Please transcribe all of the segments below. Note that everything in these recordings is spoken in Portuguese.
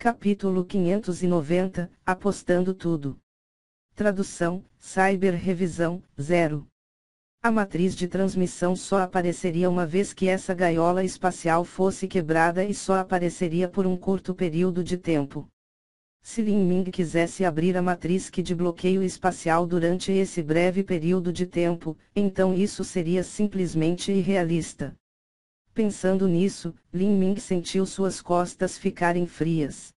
Capítulo 590, Apostando tudo. Tradução, Cyber Revisão, 0. A matriz de transmissão só apareceria uma vez que essa gaiola espacial fosse quebrada e só apareceria por um curto período de tempo. Se Lin Ming quisesse abrir a matriz de bloqueio espacial durante esse breve período de tempo, então isso seria simplesmente irrealista. Pensando nisso, Lin Ming sentiu suas costas ficarem frias.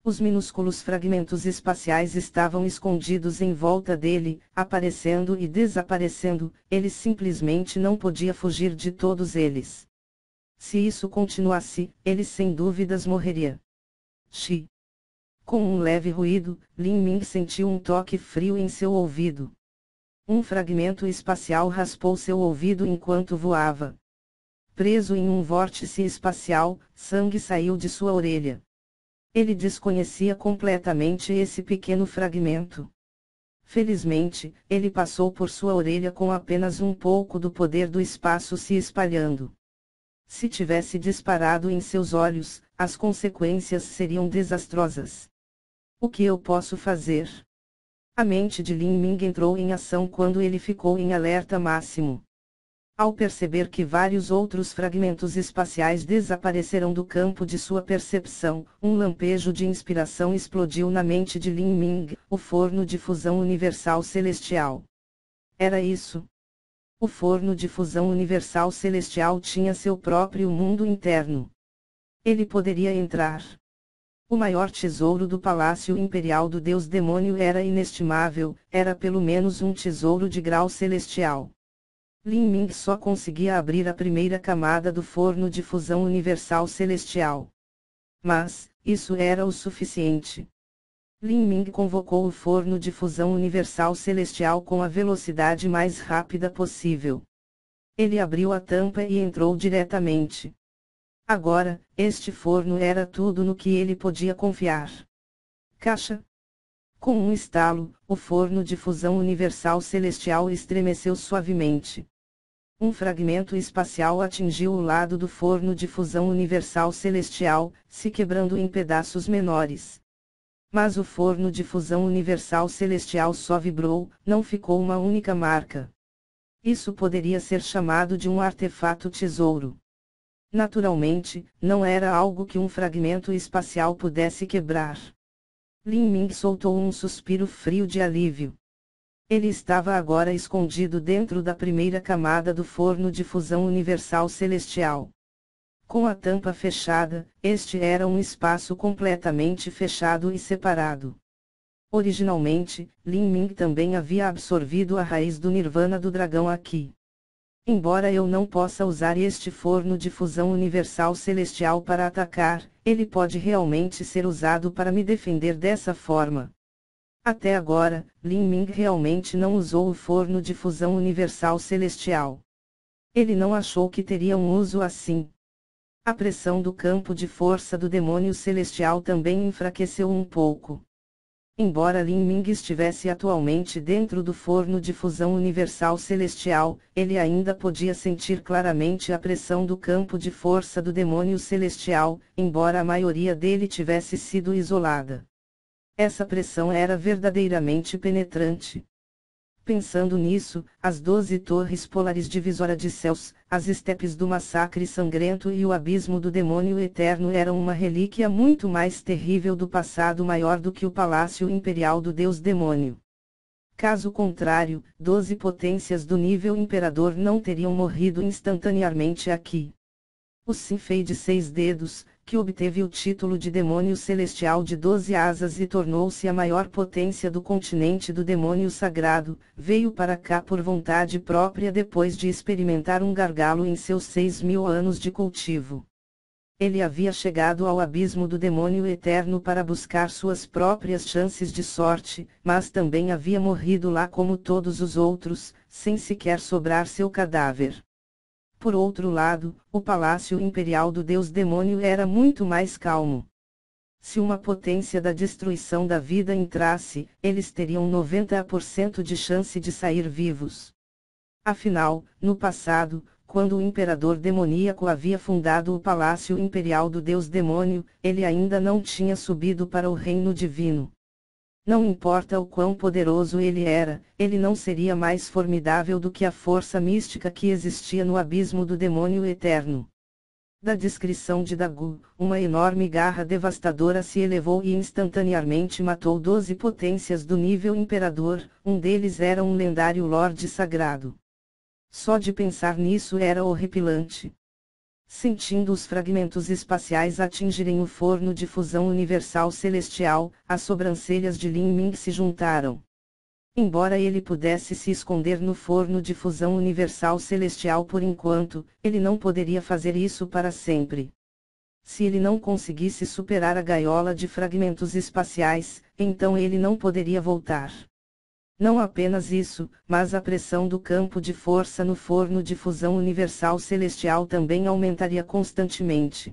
Os minúsculos fragmentos espaciais estavam escondidos em volta dele, aparecendo e desaparecendo, ele simplesmente não podia fugir de todos eles. Se isso continuasse, ele sem dúvidas morreria. Xi. Com um leve ruído, Lin Ming sentiu um toque frio em seu ouvido. Um fragmento espacial raspou seu ouvido enquanto voava. Preso em um vórtice espacial, sangue saiu de sua orelha. Ele desconhecia completamente esse pequeno fragmento. Felizmente, ele passou por sua orelha com apenas um pouco do poder do espaço se espalhando. Se tivesse disparado em seus olhos, as consequências seriam desastrosas. O que eu posso fazer? A mente de Lin Ming entrou em ação quando ele ficou em alerta máximo. Ao perceber que vários outros fragmentos espaciais desapareceram do campo de sua percepção, um lampejo de inspiração explodiu na mente de Lin Ming, o forno de fusão universal celestial. Era isso. O forno de fusão universal celestial tinha seu próprio mundo interno. Ele poderia entrar. O maior tesouro do palácio imperial do deus demônio era inestimável, era pelo menos um tesouro de grau celestial. Lin Ming só conseguia abrir a primeira camada do forno de fusão universal celestial. Mas, isso era o suficiente. Lin Ming convocou o forno de fusão universal celestial com a velocidade mais rápida possível. Ele abriu a tampa e entrou diretamente. Agora, este forno era tudo no que ele podia confiar. Caixa. Com um estalo, o forno de fusão universal celestial estremeceu suavemente. Um fragmento espacial atingiu o lado do forno de fusão universal celestial, se quebrando em pedaços menores. Mas o forno de fusão universal celestial só vibrou, não ficou uma única marca. Isso poderia ser chamado de um artefato tesouro. Naturalmente, não era algo que um fragmento espacial pudesse quebrar. Lin Ming soltou um suspiro frio de alívio. Ele estava agora escondido dentro da primeira camada do forno de fusão universal celestial. Com a tampa fechada, este era um espaço completamente fechado e separado. Originalmente, Lin Ming também havia absorvido a raiz do Nirvana do dragão aqui. Embora eu não possa usar este forno de fusão universal celestial para atacar, ele pode realmente ser usado para me defender dessa forma. Até agora, Lin Ming realmente não usou o forno de fusão universal celestial. Ele não achou que teria um uso assim. A pressão do campo de força do demônio celestial também enfraqueceu um pouco. Embora Lin Ming estivesse atualmente dentro do forno de fusão universal celestial, ele ainda podia sentir claramente a pressão do campo de força do demônio celestial, embora a maioria dele tivesse sido isolada. Essa pressão era verdadeiramente penetrante. Pensando nisso, as 12 torres polares divisora de céus, as estepes do massacre sangrento e o abismo do demônio eterno eram uma relíquia muito mais terrível do passado maior do que o palácio imperial do deus demônio. Caso contrário, 12 potências do nível imperador não teriam morrido instantaneamente aqui. O Sinfei de 6 dedos, que obteve o título de demônio celestial de 12 asas e tornou-se a maior potência do continente do demônio sagrado, veio para cá por vontade própria depois de experimentar um gargalo em seus 6.000 anos de cultivo. Ele havia chegado ao abismo do demônio eterno para buscar suas próprias chances de sorte, mas também havia morrido lá como todos os outros, sem sequer sobrar seu cadáver. Por outro lado, o palácio imperial do deus demônio era muito mais calmo. Se uma potência da destruição da vida entrasse, eles teriam 90% de chance de sair vivos. Afinal, no passado, Quando o imperador demoníaco havia fundado o palácio imperial do deus demônio, ele ainda não tinha subido para o reino divino. Não importa o quão poderoso ele era, ele não seria mais formidável do que a força mística que existia no abismo do demônio eterno. Da descrição de Dagu, uma enorme garra devastadora se elevou e instantaneamente matou 12 potências do nível imperador, um deles era um lendário Lorde Sagrado. Só de pensar nisso era horripilante. Sentindo os fragmentos espaciais atingirem o forno de fusão universal celestial, as sobrancelhas de Lin Ming se juntaram. Embora ele pudesse se esconder no forno de fusão universal celestial por enquanto, ele não poderia fazer isso para sempre. Se ele não conseguisse superar a gaiola de fragmentos espaciais, então ele não poderia voltar. Não apenas isso, mas a pressão do campo de força no forno de fusão universal celestial também aumentaria constantemente.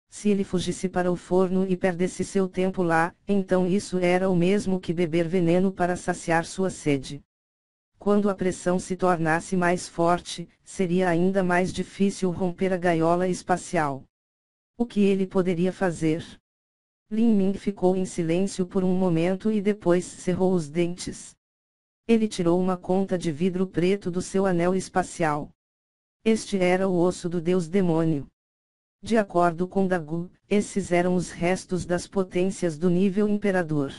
Se ele fugisse para o forno e perdesse seu tempo lá, então isso era o mesmo que beber veneno para saciar sua sede. Quando a pressão se tornasse mais forte, seria ainda mais difícil romper a gaiola espacial. O que ele poderia fazer? Lin Ming ficou em silêncio por um momento e depois cerrou os dentes. Ele tirou uma conta de vidro preto do seu anel espacial. Este era o osso do deus demônio. De acordo com Dagu, esses eram os restos das potências do nível imperador.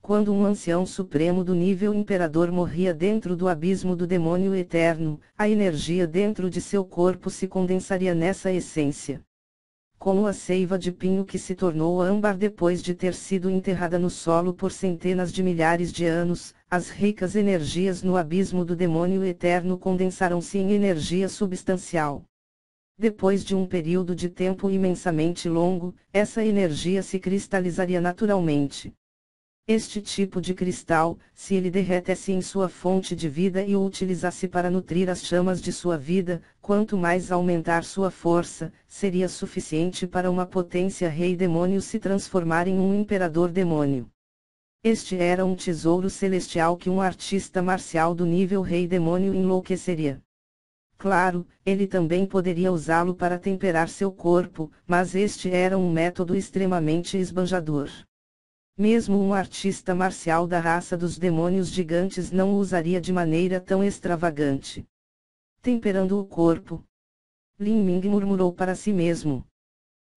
Quando um ancião supremo do nível imperador morria dentro do abismo do demônio eterno, a energia dentro de seu corpo se condensaria nessa essência. Como a seiva de pinho que se tornou âmbar depois de ter sido enterrada no solo por centenas de milhares de anos, as ricas energias no abismo do demônio eterno condensaram-se em energia substancial. Depois de um período de tempo imensamente longo, essa energia se cristalizaria naturalmente. Este tipo de cristal, se ele derretesse em sua fonte de vida e o utilizasse para nutrir as chamas de sua vida, quanto mais aumentar sua força, seria suficiente para uma potência rei demônio se transformar em um imperador demônio. Este era um tesouro celestial que um artista marcial do nível rei demônio enlouqueceria. Claro, ele também poderia usá-lo para temperar seu corpo, mas este era um método extremamente esbanjador. Mesmo um artista marcial da raça dos demônios gigantes não o usaria de maneira tão extravagante. Temperando o corpo. Lin Ming murmurou para si mesmo.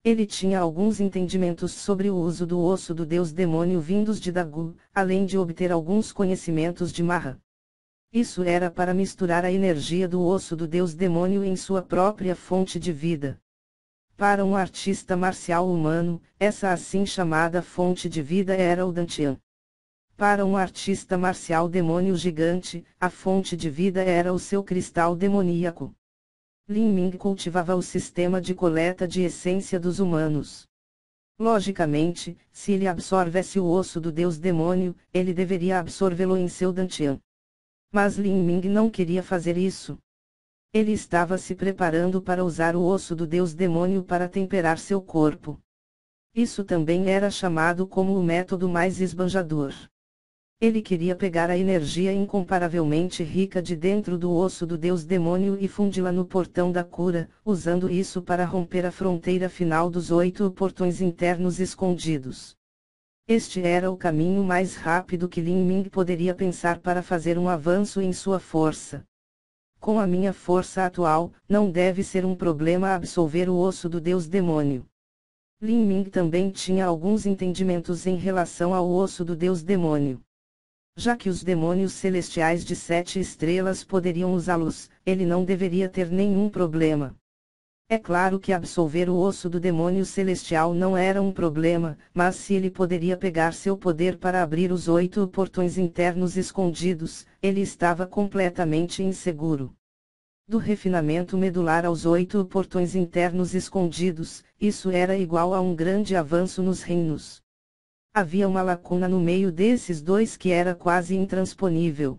Ele tinha alguns entendimentos sobre o uso do osso do deus demônio vindos de Dagu, além de obter alguns conhecimentos de Maha. Isso era para misturar a energia do osso do deus demônio em sua própria fonte de vida. Para um artista marcial humano, essa assim chamada fonte de vida era o Dantian. Para um artista marcial demônio gigante, a fonte de vida era o seu cristal demoníaco. Lin Ming cultivava o sistema de coleta de essência dos humanos. Logicamente, se ele absorvesse o osso do deus demônio, ele deveria absorvê-lo em seu Dantian. Mas Lin Ming não queria fazer isso. Ele estava se preparando para usar o osso do deus demônio para temperar seu corpo. Isso também era chamado como o método mais esbanjador. Ele queria pegar a energia incomparavelmente rica de dentro do osso do deus demônio e fundi-la no portão da cura, usando isso para romper a fronteira final dos 8 portões internos escondidos. Este era o caminho mais rápido que Lin Ming poderia pensar para fazer um avanço em sua força. Com a minha força atual, não deve ser um problema absolver o osso do deus demônio. Lin Ming também tinha alguns entendimentos em relação ao osso do deus demônio. Já que os demônios celestiais de 7 estrelas poderiam usá-los, ele não deveria ter nenhum problema. É claro que absolver o osso do demônio celestial não era um problema, mas se ele poderia pegar seu poder para abrir os 8 portões internos escondidos, ele estava completamente inseguro. Do refinamento medular aos 8 portões internos escondidos, isso era igual a um grande avanço nos reinos. Havia uma lacuna no meio desses dois que era quase intransponível.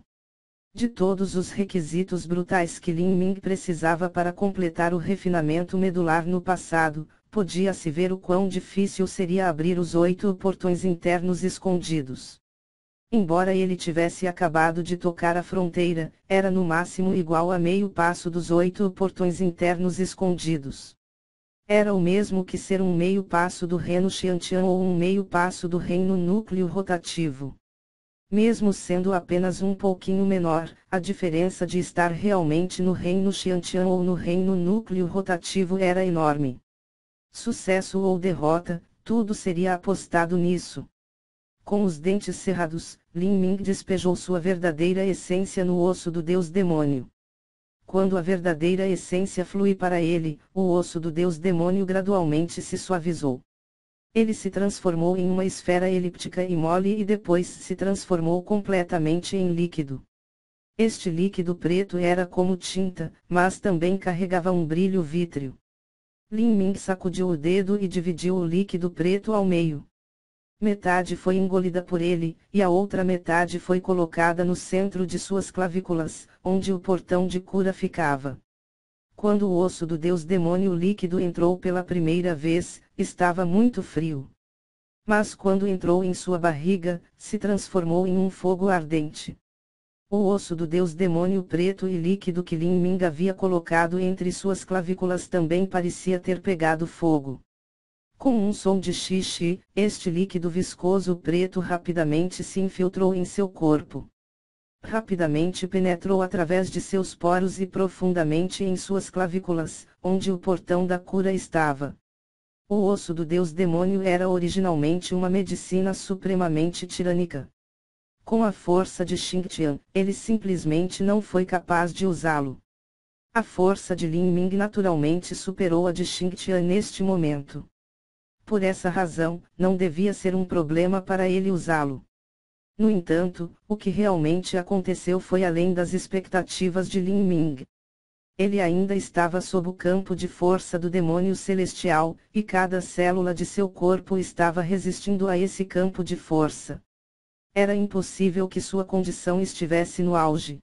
De todos os requisitos brutais que Lin Ming precisava para completar o refinamento medular no passado, podia-se ver o quão difícil seria abrir os 8 portões internos escondidos. Embora ele tivesse acabado de tocar a fronteira, era no máximo igual a meio passo dos 8 portões internos escondidos. Era o mesmo que ser um meio passo do reino Xiantian ou um meio passo do reino núcleo rotativo. Mesmo sendo apenas um pouquinho menor, a diferença de estar realmente no reino Xiantian ou no reino núcleo rotativo era enorme. Sucesso ou derrota, tudo seria apostado nisso. Com os dentes cerrados, Lin Ming despejou sua verdadeira essência no osso do deus demônio. Quando a verdadeira essência flui para ele, o osso do deus demônio gradualmente se suavizou. Ele se transformou em uma esfera elíptica e mole e depois se transformou completamente em líquido. Este líquido preto era como tinta, mas também carregava um brilho vítreo. Lin Ming sacudiu o dedo e dividiu o líquido preto ao meio. Metade foi engolida por ele, e a outra metade foi colocada no centro de suas clavículas, onde o portão de cura ficava. Quando o osso do deus demônio líquido entrou pela primeira vez, estava muito frio. Mas quando entrou em sua barriga, se transformou em um fogo ardente. O osso do deus demônio preto e líquido que Lin Ming havia colocado entre suas clavículas também parecia ter pegado fogo. Com um som de xixi, este líquido viscoso preto rapidamente se infiltrou em seu corpo. Rapidamente penetrou através de seus poros e profundamente em suas clavículas, onde o portão da cura estava. O osso do deus demônio era originalmente uma medicina supremamente tirânica. Com a força de Xingtian, ele simplesmente não foi capaz de usá-lo. A força de Lin Ming naturalmente superou a de Xingtian neste momento. Por essa razão, não devia ser um problema para ele usá-lo. No entanto, o que realmente aconteceu foi além das expectativas de Lin Ming. Ele ainda estava sob o campo de força do demônio celestial, e cada célula de seu corpo estava resistindo a esse campo de força. Era impossível que sua condição estivesse no auge.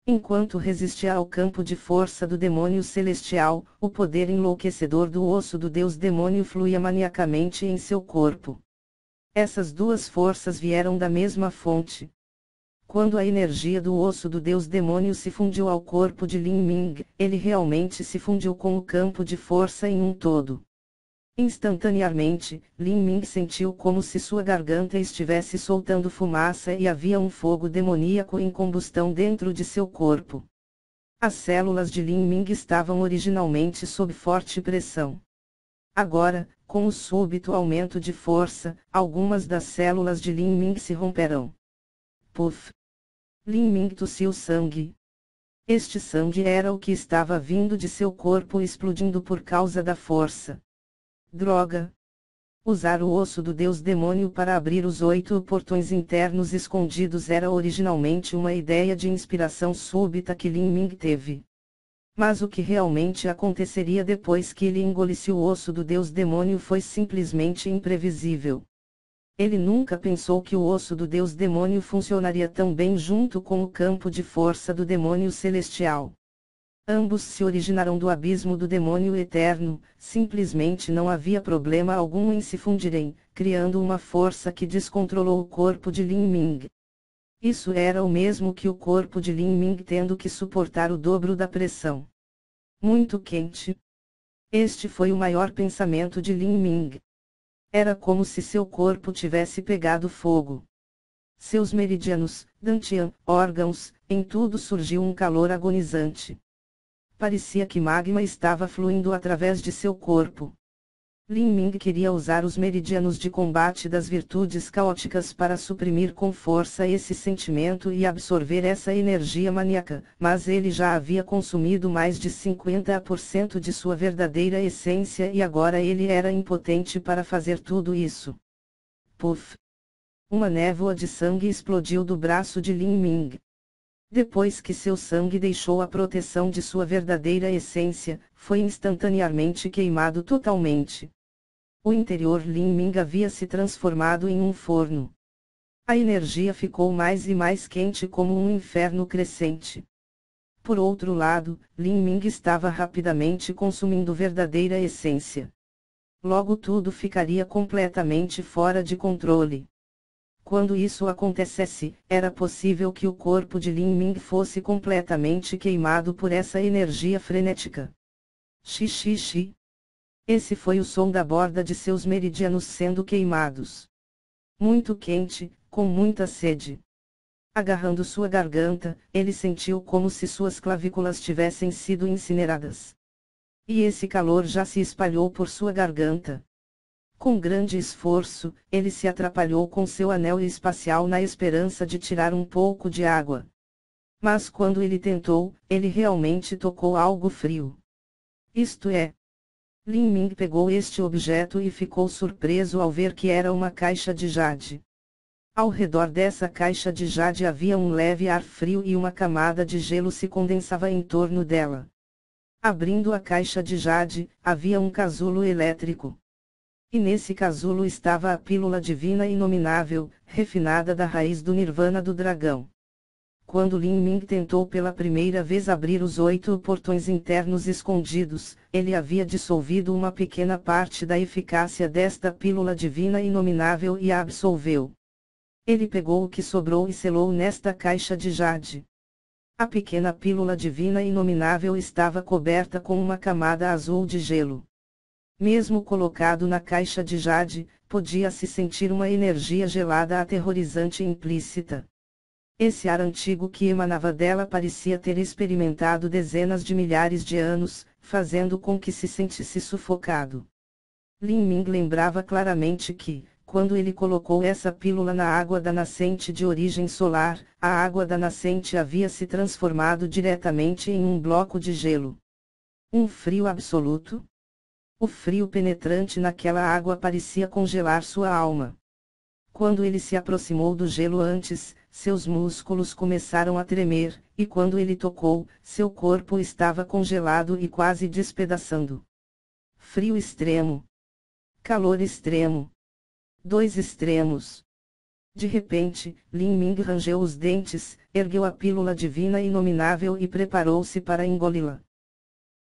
Enquanto resistia ao campo de força do demônio celestial, o poder enlouquecedor do osso do deus demônio fluía maniacamente em seu corpo. Essas duas forças vieram da mesma fonte. Quando a energia do osso do deus demônio se fundiu ao corpo de Lin Ming, ele realmente se fundiu com o campo de força em um todo. Instantaneamente, Lin Ming sentiu como se sua garganta estivesse soltando fumaça e havia um fogo demoníaco em combustão dentro de seu corpo. As células de Lin Ming estavam originalmente sob forte pressão. Agora, com o súbito aumento de força, algumas das células de Lin Ming se romperão. Puff! Lin Ming tossiu sangue. Este sangue era o que estava vindo de seu corpo explodindo por causa da força. Droga! Usar o osso do deus demônio para abrir os 8 portões internos escondidos era originalmente uma ideia de inspiração súbita que Lin Ming teve. Mas o que realmente aconteceria depois que ele engolisse o osso do deus demônio foi simplesmente imprevisível. Ele nunca pensou que o osso do deus demônio funcionaria tão bem junto com o campo de força do demônio celestial. Ambos se originaram do abismo do demônio eterno, simplesmente não havia problema algum em se fundirem, criando uma força que descontrolou o corpo de Lin Ming. Isso era o mesmo que o corpo de Lin Ming tendo que suportar o dobro da pressão. Muito quente. Este foi o maior pensamento de Lin Ming. Era como se seu corpo tivesse pegado fogo. Seus meridianos, dantian, órgãos, em tudo surgiu um calor agonizante. Parecia que magma estava fluindo através de seu corpo. Lin Ming queria usar os meridianos de combate das virtudes caóticas para suprimir com força esse sentimento e absorver essa energia maníaca, mas ele já havia consumido mais de 50% de sua verdadeira essência e agora ele era impotente para fazer tudo isso. Puff! Uma névoa de sangue explodiu do braço de Lin Ming. Depois que seu sangue deixou a proteção de sua verdadeira essência, foi instantaneamente queimado totalmente. O interior Lin Ming havia se transformado em um forno. A energia ficou mais e mais quente como um inferno crescente. Por outro lado, Lin Ming estava rapidamente consumindo verdadeira essência. Logo tudo ficaria completamente fora de controle. Quando isso acontecesse, era possível que o corpo de Lin Ming fosse completamente queimado por essa energia frenética. Xixi. Esse foi o som da borda de seus meridianos sendo queimados. Muito quente, com muita sede. Agarrando sua garganta, ele sentiu como se suas clavículas tivessem sido incineradas. E esse calor já se espalhou por sua garganta. Com grande esforço, ele se atrapalhou com seu anel espacial na esperança de tirar um pouco de água. Mas quando ele tentou, ele realmente tocou algo frio. Isto é. Lin Ming pegou este objeto e ficou surpreso ao ver que era uma caixa de jade. Ao redor dessa caixa de jade havia um leve ar frio e uma camada de gelo se condensava em torno dela. Abrindo a caixa de jade, havia um casulo elétrico. E nesse casulo estava a pílula divina inominável, refinada da raiz do nirvana do dragão. Quando Lin Ming tentou pela primeira vez abrir os 8 portões internos escondidos, ele havia dissolvido uma pequena parte da eficácia desta pílula divina inominável e a absolveu. Ele pegou o que sobrou e selou nesta caixa de jade. A pequena pílula divina inominável estava coberta com uma camada azul de gelo. Mesmo colocado na caixa de jade, podia-se sentir uma energia gelada aterrorizante implícita. Esse ar antigo que emanava dela parecia ter experimentado dezenas de milhares de anos, fazendo com que se sentisse sufocado. Lin Ming lembrava claramente que, quando ele colocou essa pílula na água da nascente de origem solar, a água da nascente havia se transformado diretamente em um bloco de gelo. Um frio absoluto? O frio penetrante naquela água parecia congelar sua alma. Quando ele se aproximou do gelo antes, seus músculos começaram a tremer, e quando ele tocou, seu corpo estava congelado e quase despedaçando. Frio extremo. Calor extremo. 2 extremos. De repente, Lin Ming rangeu os dentes, ergueu a pílula divina inominável e preparou-se para engoli-la.